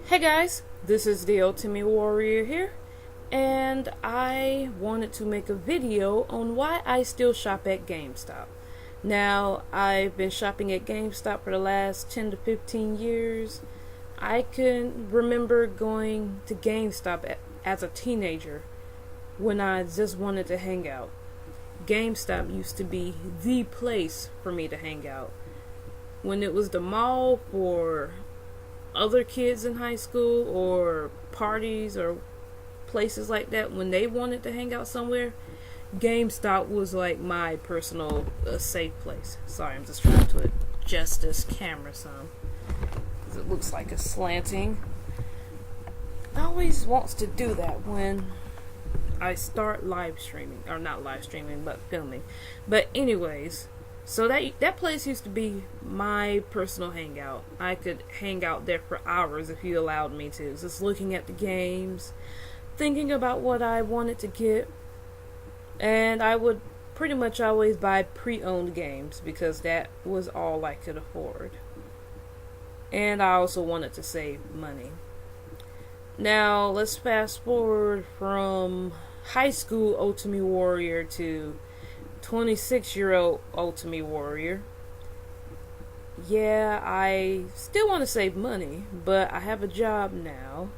Hey guys, this is the Ultimate Warrior here, and I wanted to make a video on why I still shop at Gamestop. Now, I've been shopping at Gamestop for the last 10 to 15 years. I can remember going to GameStop as a teenager when I just wanted to hang out. GameStop used to be the place for me to hang out. When it was the mall for other kids in high school or parties or places like that, when they wanted to hang out somewhere, GameStop was like my personal safe place. Sorry, I'm just trying to adjust this camera some because it looks like it's slanting. It always wants to do that when I start live streaming, or not live streaming, but filming. But anyways, so that place used to be my personal hangout. I could hang out there for hours if you allowed me to. Just looking at the games, thinking about what I wanted to get. And I would pretty much always buy pre-owned games because that was all I could afford. And I also wanted to save money. Now, let's fast forward from high school Ultimate Warrior to 26-year-old Ultimate Warrior. Yeah, I still want to save money, but I have a job now.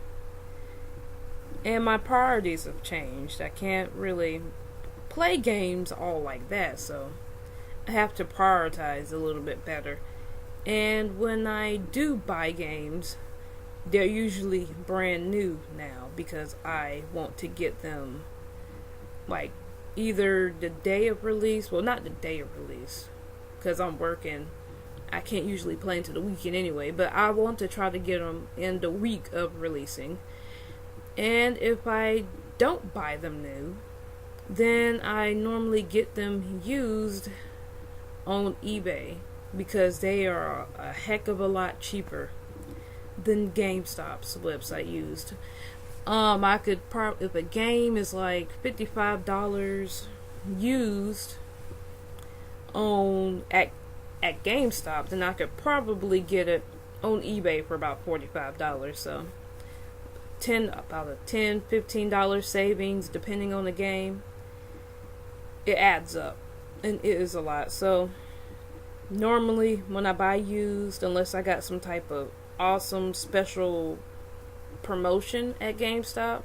And my priorities have changed. I can't really play games all like that, so I have to prioritize a little bit better. And when I do buy games, they're usually brand new now because I want to get them like either the day of release, well, not the day of release because I'm working. I can't usually play into the weekend anyway, but I want to try to get them in the week of releasing. And if I don't buy them new, then I normally get them used on eBay because they are a heck of a lot cheaper than GameStop's website used. I could probably, if a game is like $55 used on at GameStop, then I could probably get it on eBay for about $45. So about a $10-15 savings depending on the game. It adds up, and it is a lot. So normally when I buy used, unless I got some type of awesome special promotion at GameStop,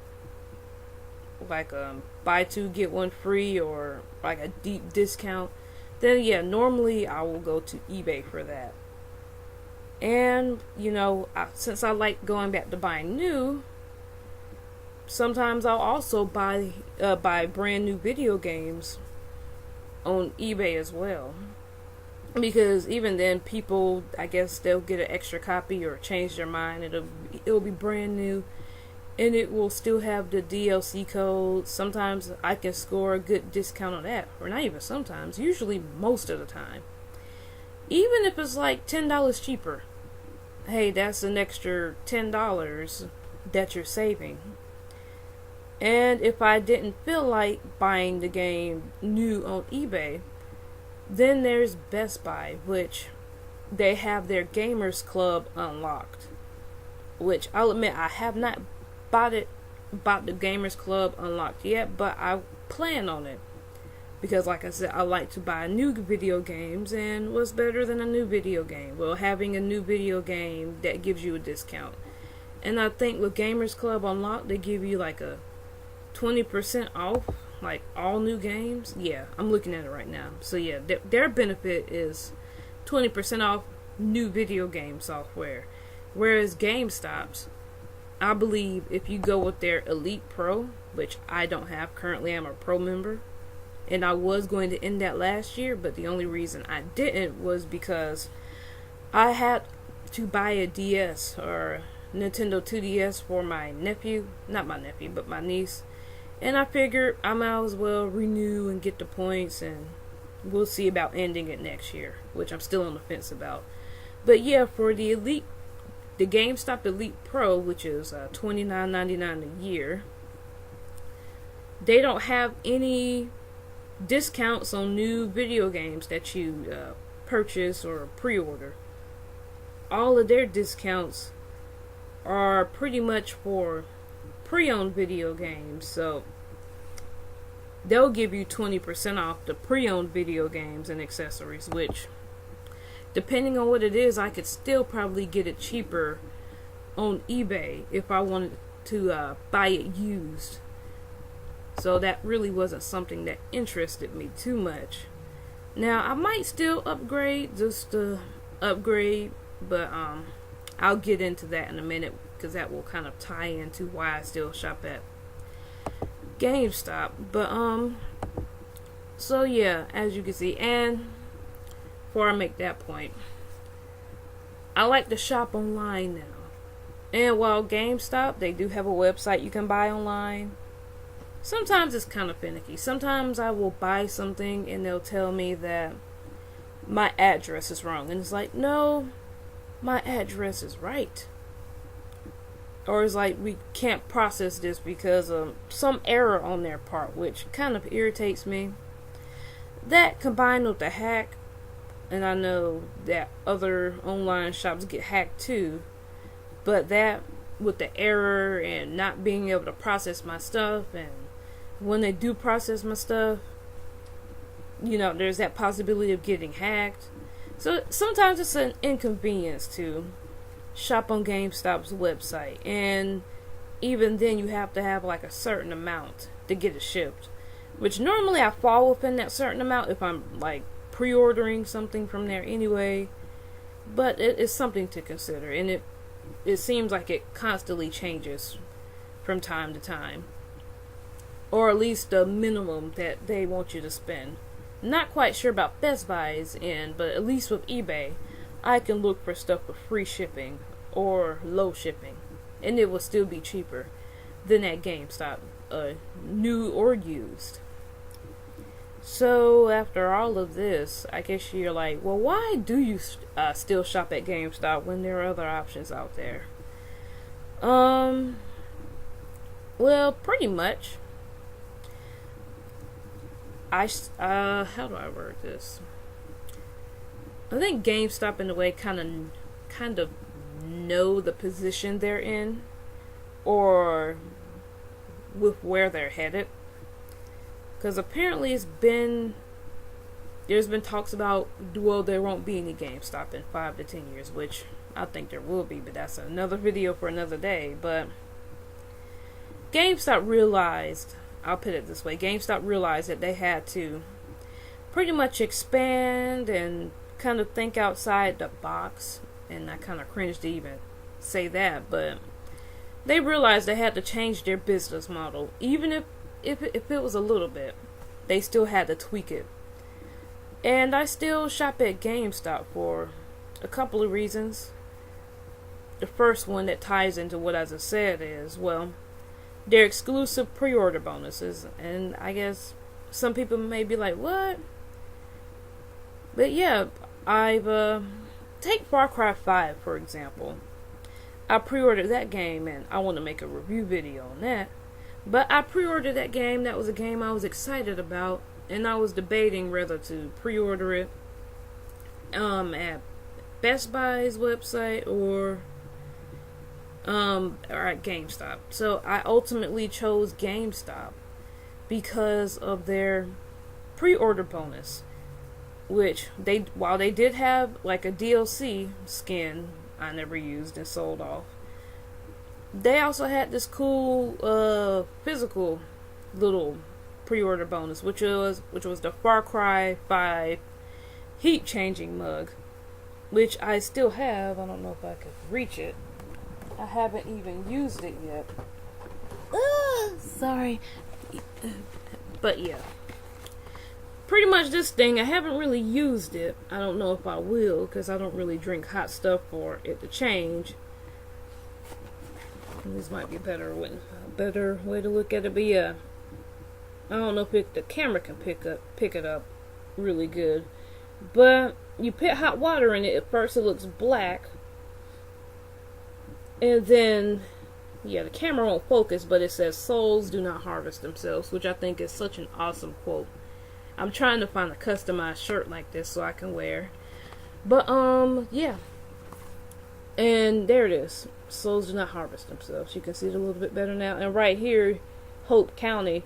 like buy two get one free or like a deep discount, then yeah, normally I will go to eBay for that. And since I like going back to buying new, sometimes I'll also buy brand new video games on eBay as well. Because even then, people, I guess they'll get an extra copy or change their mind. It'll be brand new, and it will still have the DLC code. Sometimes I can score a good discount on that, or not even sometimes. Usually, most of the time. Even if it's like $10 cheaper, hey, that's an extra $10 that you're saving. And if I didn't feel like buying the game new on eBay, then there's Best Buy, which they have their Gamers Club unlocked. Which I'll admit I have not bought the Gamers Club unlocked yet, but I plan on it. Because like I said, I like to buy new video games, and what's better than a new video game? Well, having a new video game that gives you a discount. And I think with Gamers Club unlocked, they give you like a 20% off, like all new games. Yeah, I'm looking at it right now. So yeah, their benefit is 20% off new video game software. Whereas GameStop's, I believe if you go with their Elite Pro, which I don't have currently, I'm a Pro member, and I was going to end that last year, but the only reason I didn't was because I had to buy a DS or Nintendo 2DS for my nephew, not my nephew, but my niece. And I figured I might as well renew and get the points, and we'll see about ending it next year, which I'm still on the fence about. But yeah, for the GameStop Elite Pro, which is $29.99 a year, they don't have any discounts on new video games that you purchase or pre-order. All of their discounts are pretty much for pre-owned video games. So they'll give you 20% off the pre-owned video games and accessories, which, depending on what it is, I could still probably get it cheaper on eBay if I wanted to buy it used. So that really wasn't something that interested me too much. Now, I might still upgrade, just to upgrade, but I'll get into that in a minute, because that will kind of tie into why I still shop at GameStop. But so yeah, as you can see, and before I make that point, I like to shop online now. And while GameStop, they do have a website you can buy online, sometimes it's kind of finicky. Sometimes I will buy something and they'll tell me that my address is wrong. And it's like, no, my address is right. Or it's like, we can't process this because of some error on their part, which kind of irritates me. That combined with the hack, and I know that other online shops get hacked too, but that with the error and not being able to process my stuff, and when they do process my stuff, you know, there's that possibility of getting hacked. So sometimes it's an inconvenience to shop on GameStop's website, and even then you have to have like a certain amount to get it shipped, which normally I fall within that certain amount if I'm like pre-ordering something from there anyway. But it is something to consider, and it seems like it constantly changes from time to time, or at least the minimum that they want you to spend. Not quite sure about Best Buy's end, but at least with eBay, I can look for stuff with free shipping or low shipping, and it will still be cheaper than at GameStop, new or used. So after all of this, I guess you're like, well, why do you still shop at GameStop when there are other options out there? Well, pretty much. How do I word this? I think GameStop in a way kind of know the position they're in, or with where they're headed. Because apparently there's been talks about, well, there won't be any GameStop in 5 to 10 years, which I think there will be, but that's another video for another day. But GameStop realized, I'll put it this way, GameStop realized that they had to pretty much expand and kind of think outside the box, and I kind of cringe to even say that, but they realized they had to change their business model. Even if it was a little bit, they still had to tweak it. And I still shop at GameStop for a couple of reasons. The first one that ties into what I just said is, well, their exclusive pre-order bonuses. And I guess some people may be like, what? But yeah, I've take Far Cry 5 for example. I pre-ordered that game, and I want to make a review video on that. But I pre-ordered that game. That was a game I was excited about, and I was debating whether to pre-order it at Best Buy's website or at GameStop. So I ultimately chose GameStop because of their pre-order bonus, which while they did have like a DLC skin I never used and sold off, they also had this cool physical little pre-order bonus, which was the Far Cry 5 heat changing mug, which I still have. I don't know if I could reach it. I haven't even used it yet. Sorry. But yeah, pretty much this thing, I haven't really used it. I don't know if I will, because I don't really drink hot stuff for it to change. This might be a better way to look at it, but yeah, I don't know if the camera can pick it up really good. But you put hot water in it. At first it looks black, and then yeah, the camera won't focus, but it says souls do not harvest themselves, which I think is such an awesome quote. I'm trying to find a customized shirt like this so I can wear. But yeah, And there it is. Souls do not harvest themselves. You can see it a little bit better now. And right here, Hope County,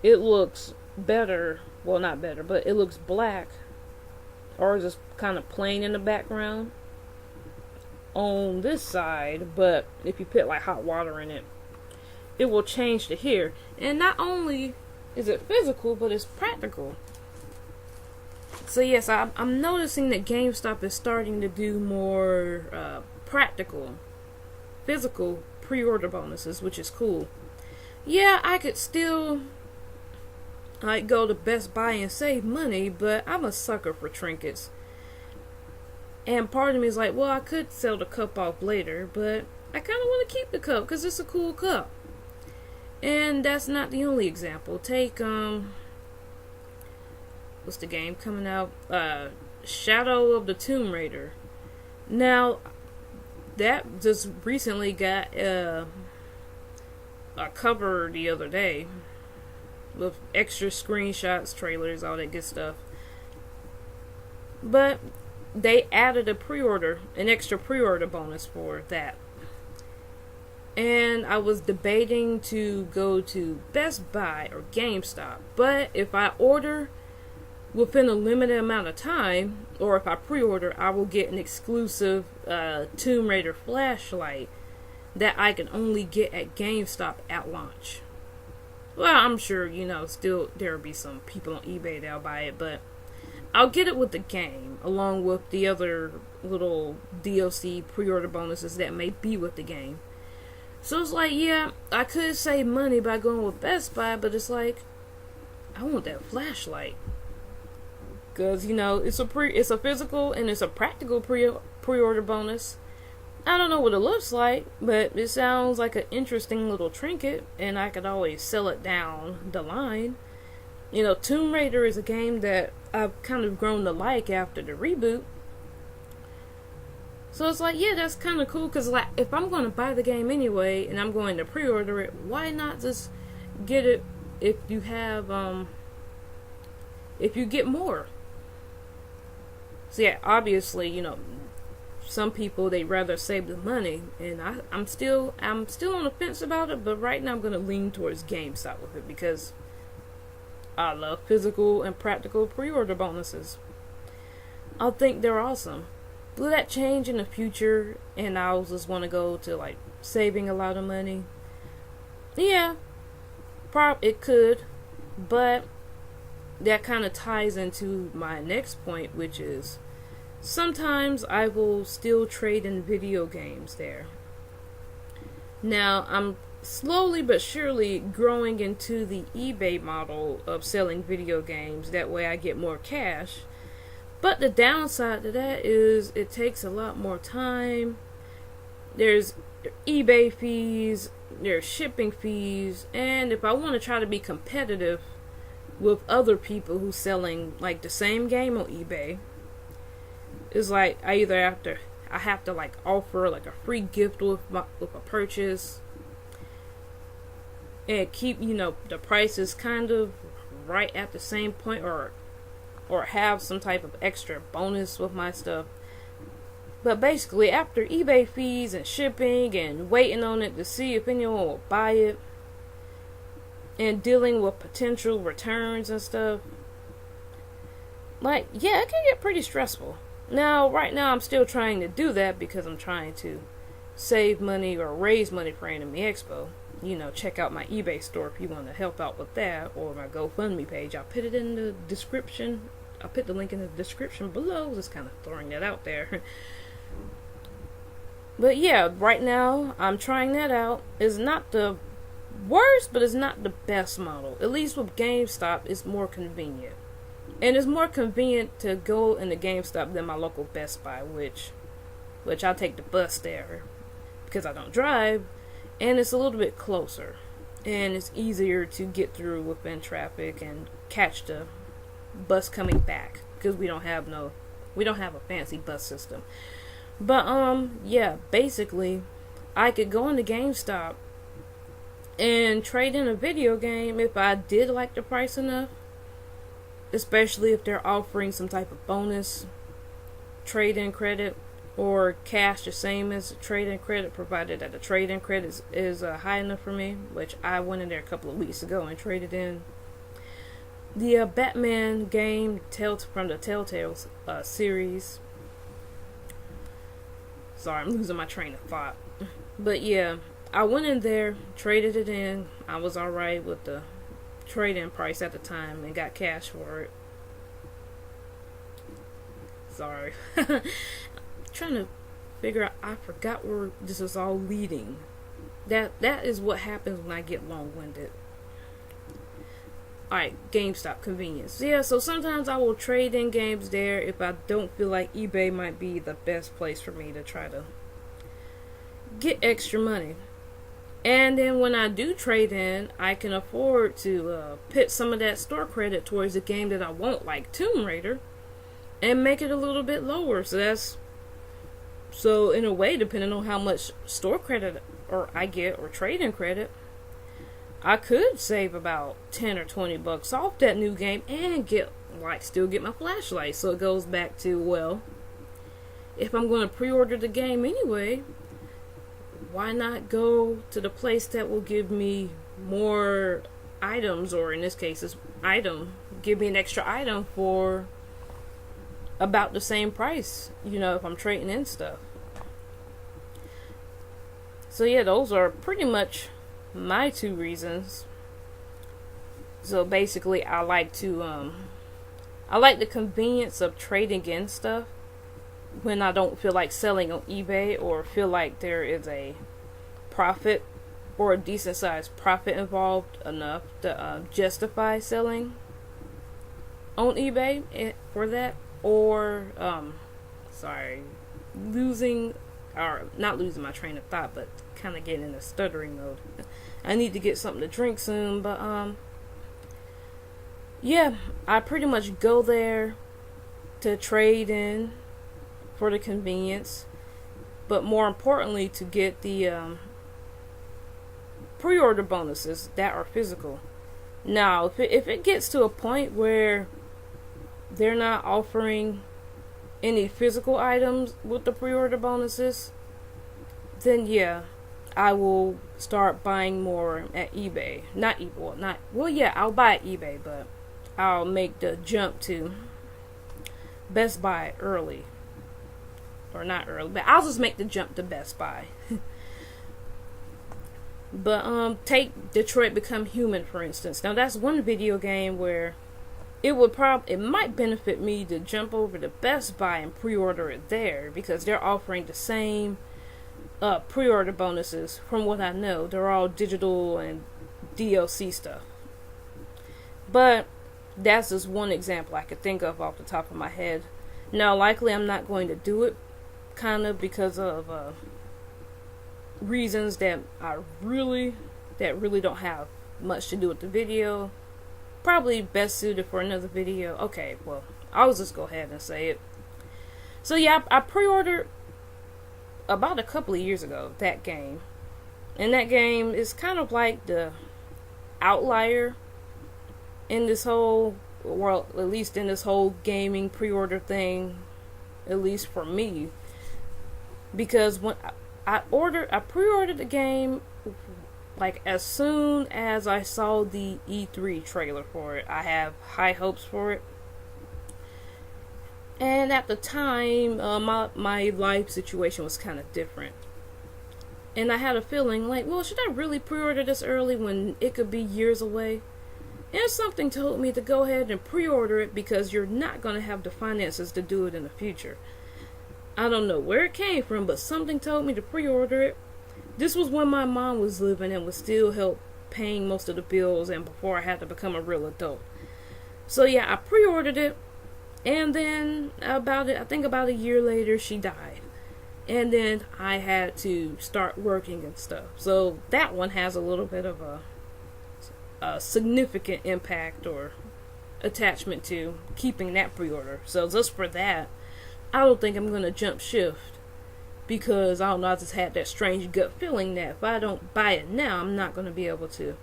it looks better. Well, not better, but it looks black, or just kind of plain in the background on this side. But if you put like hot water in it, it will change to here. And not only is it physical, but it's practical. So yes, I'm noticing that GameStop is starting to do more practical, physical pre-order bonuses, which is cool. Yeah, I could still like go to Best Buy and save money, but I'm a sucker for trinkets. And part of me is like, well, I could sell the cup off later, but I kind of want to keep the cup because it's a cool cup. And that's not the only example. Take what's the game coming out? Shadow of the Tomb Raider. Now, that just recently got a cover the other day with extra screenshots, trailers, all that good stuff. But they added an extra pre-order bonus for that. And I was debating to go to Best Buy or GameStop. But if I order within a limited amount of time, or if I pre-order, I will get an exclusive Tomb Raider flashlight that I can only get at GameStop at launch. Well, I'm sure, still there'll be some people on eBay that'll buy it, but I'll get it with the game, along with the other little DLC pre-order bonuses that may be with the game. So it's like, yeah, I could save money by going with Best Buy, but it's like, I want that flashlight. Because, it's a physical and it's a practical pre-order bonus. I don't know what it looks like, but it sounds like an interesting little trinket, and I could always sell it down the line. Tomb Raider is a game that I've kind of grown to like after the reboot. So it's like, yeah, that's kind of cool, because like, if I'm going to buy the game anyway, and I'm going to pre-order it, why not just get it if you have, if you get more? So yeah, obviously, some people, they rather save the money, and I'm still on the fence about it, but right now I'm going to lean towards GameStop with it, because I love physical and practical pre-order bonuses. I think they're awesome. Will that change in the future, and I'll just want to go to like saving a lot of money? Yeah, it could, but that kind of ties into my next point, which is sometimes I will still trade in video games there. Now, I'm slowly but surely growing into the eBay model of selling video games. That way I get more cash. But the downside to that is it takes a lot more time. There's eBay fees, there's shipping fees, and if I want to try to be competitive with other people who's selling like the same game on eBay, it's like I have to like offer like a free gift with a purchase, and keep the prices kind of right at the same point, or have some type of extra bonus with my stuff. But basically, after eBay fees and shipping and waiting on it to see if anyone will buy it, and dealing with potential returns and stuff, like, yeah, it can get pretty stressful. Now, right now, I'm still trying to do that because I'm trying to save money or raise money for Anime Expo. Check out my eBay store if you want to help out with that, or my GoFundMe page. I'll put it in the description. I'll put the link in the description below. Just kind of throwing that out there. But yeah, right now I'm trying that out. It's not the worst, but it's not the best model. At least with GameStop, it's more convenient. And it's more convenient to go in the GameStop than my local Best Buy, which I'll take the bus there because I don't drive, and it's a little bit closer, and it's easier to get through within traffic and catch the bus coming back because we don't have a fancy bus system. But yeah, basically I could go into GameStop and trade in a video game if I did like the price enough, especially if they're offering some type of bonus trade-in credit, or cash the same as trade-in credit, provided that the trade-in credit is high enough for me, which I went in there a couple of weeks ago and traded in the Batman game from the Telltale series. Sorry, I'm losing my train of thought. But yeah, I went in there, traded it in. I was alright with the trade-in price at the time and got cash for it. Sorry. Trying to figure out, I forgot where this is all leading. That is what happens when I get long-winded. Alright, GameStop convenience. Yeah, so sometimes I will trade in games there if I don't feel like eBay might be the best place for me to try to get extra money. And then when I do trade in, I can afford to put some of that store credit towards a game that I want, like Tomb Raider, and make it a little bit lower. So in a way, depending on how much store credit I get or trade-in credit, I could save about 10 or 20 bucks off that new game and still get my flashlight. So it goes back to, well, if I'm going to pre-order the game anyway, why not go to the place that will give me more items, or in this case, give me an extra item for about the same price, if I'm trading in stuff. So yeah, those are pretty much my two reasons. So basically, I like the convenience of trading in stuff when I don't feel like selling on eBay, or feel like there is a profit or a decent sized profit involved enough to justify selling on eBay for that. Or not losing my train of thought, but kind of getting in a stuttering mode. I need to get something to drink soon, but yeah, I pretty much go there to trade in for the convenience, but more importantly to get the pre-order bonuses that are physical. Now, if it gets to a point where they're not offering any physical items with the pre-order bonuses, then yeah, I will start buying more at eBay. I'll buy at eBay, but I'll make the jump to Best Buy early. Or not early, but I'll just make the jump to Best Buy. But take Detroit Become Human, for instance. Now that's one video game where it might benefit me to jump over to Best Buy and pre-order it there, because they're offering the same pre-order bonuses. From what I know, they're all digital and DLC stuff. But that's just one example I could think of off the top of my head. Now, likely I'm not going to do it, kind of because of reasons that really don't have much to do with the video. Probably best suited for another video. Okay, well, I'll just go ahead and say it. So yeah, I pre-ordered about a couple of years ago that game. And that game is kind of like the outlier in this whole world, at least in this whole gaming pre-order thing, at least for me. Because when I pre-ordered the game like as soon as I saw the E3 trailer for it. I have high hopes for it. And at the time, my life situation was kind of different. And I had a feeling like, well, should I really pre-order this early when it could be years away? And something told me to go ahead and pre-order it because you're not going to have the finances to do it in the future. I don't know where it came from, but something told me to pre-order it. This was when my mom was living and was still help paying most of the bills and before I had to become a real adult. So yeah, I pre-ordered it. And then about a year later, she died. And then I had to start working and stuff. So that one has a little bit of a significant impact or attachment to keeping that pre-order. So just for that, I don't think I'm going to jump shift. Because, I don't know, I just had that strange gut feeling that if I don't buy it now, I'm not going to be able to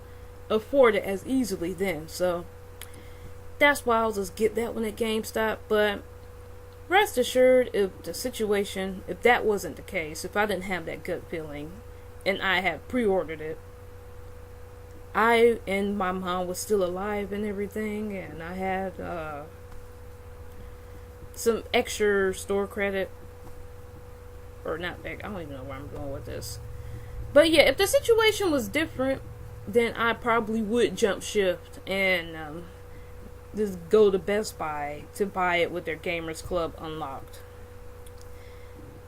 afford it as easily then. So that's why I'll just get that one at GameStop. But Rest assured, if that wasn't the case, if I didn't have that gut feeling and I had pre-ordered it, I and my mom was still alive and everything, and I had some extra store credit, or not, I don't even know where I'm going with this. But yeah, if the situation was different, then I probably would jump shift and just go to Best Buy to buy it with their Gamers Club unlocked.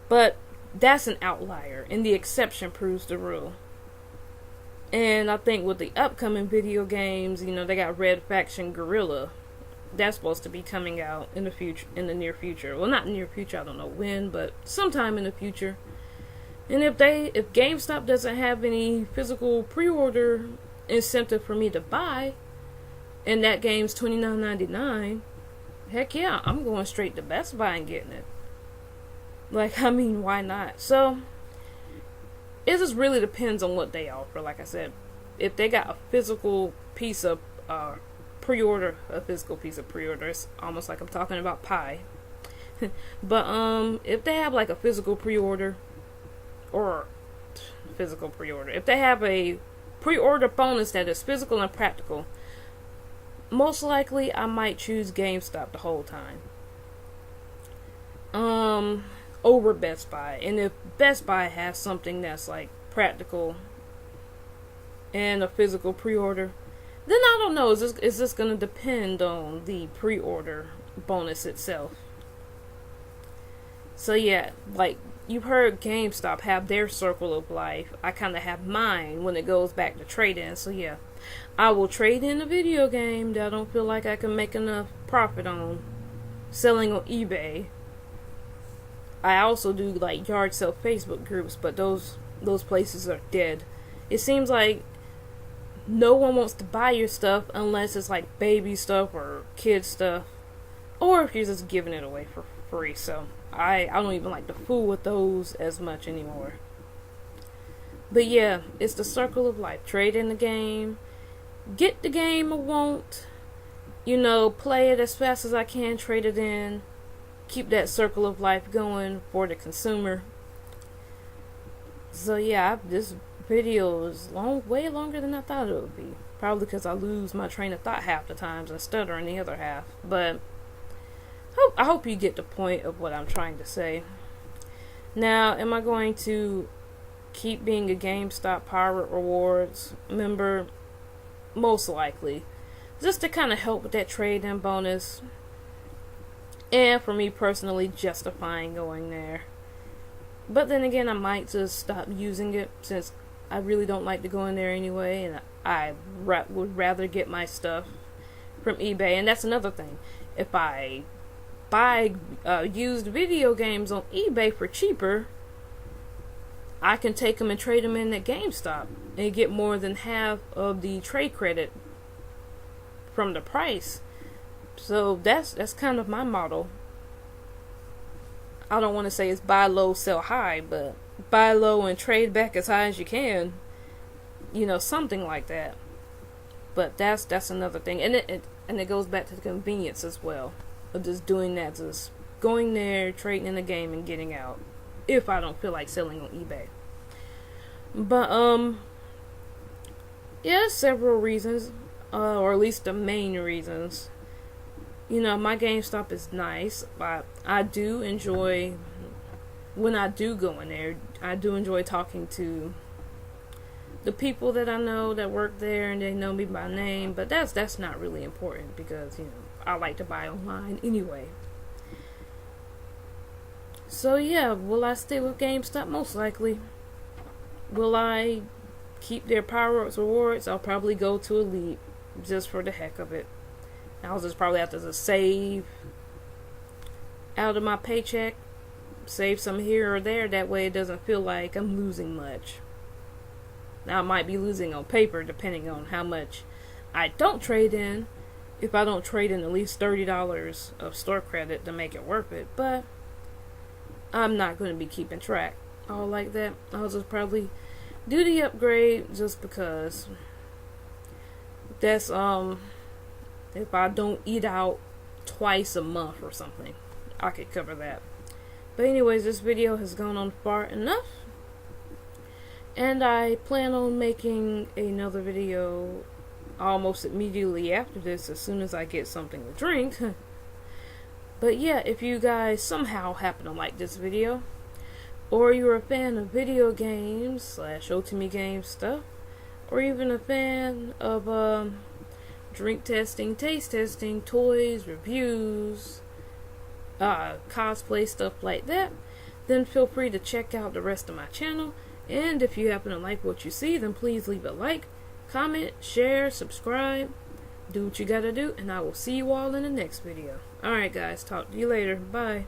But that's an outlier, and the exception proves the rule. And I think with the upcoming video games, they got Red Faction Guerrilla. That's supposed to be coming out in the near future. Well, not near future, I don't know when, but sometime in the future. And if GameStop doesn't have any physical pre-order incentive for me to buy, and that game's $29.99, heck yeah, I'm going straight to Best Buy and getting it. Why not? So it just really depends on what they offer. Like I said, if they got a physical piece of pre-order, it's almost like I'm talking about pie. But if they have like a physical pre-order, if they have a pre-order bonus that is physical and practical, most likely I might choose GameStop the whole time over Best Buy. And if Best Buy has something that's like practical and a physical pre-order, then I don't know, is this going to depend on the pre-order bonus itself. So yeah, like you've heard GameStop have their circle of life. I kind of have mine when it goes back to trade-in. So yeah, I will trade in a video game that I don't feel like I can make enough profit on selling on eBay. I also do like yard sale Facebook groups, but those places are dead. It seems like no one wants to buy your stuff unless it's like baby stuff or kid stuff, or if you're just giving it away for free. So I don't even like to fool with those as much anymore. But yeah, it's the circle of life. Trade in the game, get the game I want, play it as fast as I can, trade it in, keep that circle of life going for the consumer. So yeah, this video is way longer than I thought it would be. Probably because I lose my train of thought half the times and stutter in the other half. But I hope you get the point of what I'm trying to say. Now, am I going to keep being a GameStop Pirate Rewards member? Most likely. Just to kind of help with that trade-in bonus. And for me personally, justifying going there. But then again, I might just stop using it since I really don't like to go in there anyway, and I would rather get my stuff from eBay. And that's another thing. If I buy used video games on eBay for cheaper, I can take them and trade them in at GameStop and get more than half of the trade credit from the price. So that's kind of my model. I don't want to say it's buy low, sell high, but buy low and trade back as high as you can. Something like that. But that's another thing, and it goes back to the convenience as well of just doing that, just going there, trading in the game, and getting out. If I don't feel like selling on eBay. But yeah, several reasons, or at least the main reasons. My GameStop is nice, but I do enjoy, when I do go in there, I do enjoy talking to the people that I know that work there, and they know me by name. But that's not really important because I like to buy online anyway. So yeah, will I stay with GameStop? Most likely. Will I keep their Power-Ups rewards? I'll probably go to Elite just for the heck of it. I'll just probably have to just save out of my paycheck, save some here or there. That way it doesn't feel like I'm losing much. Now I might be losing on paper depending on how much I don't trade in. If I don't trade in at least $30 of store credit to make it worth it. But I'm not going to be keeping track all like that. I'll just probably do the upgrade just because that's if I don't eat out twice a month or something. I could cover that. But anyways, this video has gone on far enough, and I plan on making another video almost immediately after this, as soon as I get something to drink. But yeah, if you guys somehow happen to like this video, or you're a fan of video games / Ultimate Game stuff, or even a fan of drink testing, taste testing, toys, reviews, cosplay, stuff like that, then feel free to check out the rest of my channel. And if you happen to like what you see, then please leave a like, comment, share, subscribe, do what you gotta do, and I will see you all in the next video. Alright guys, talk to you later. Bye.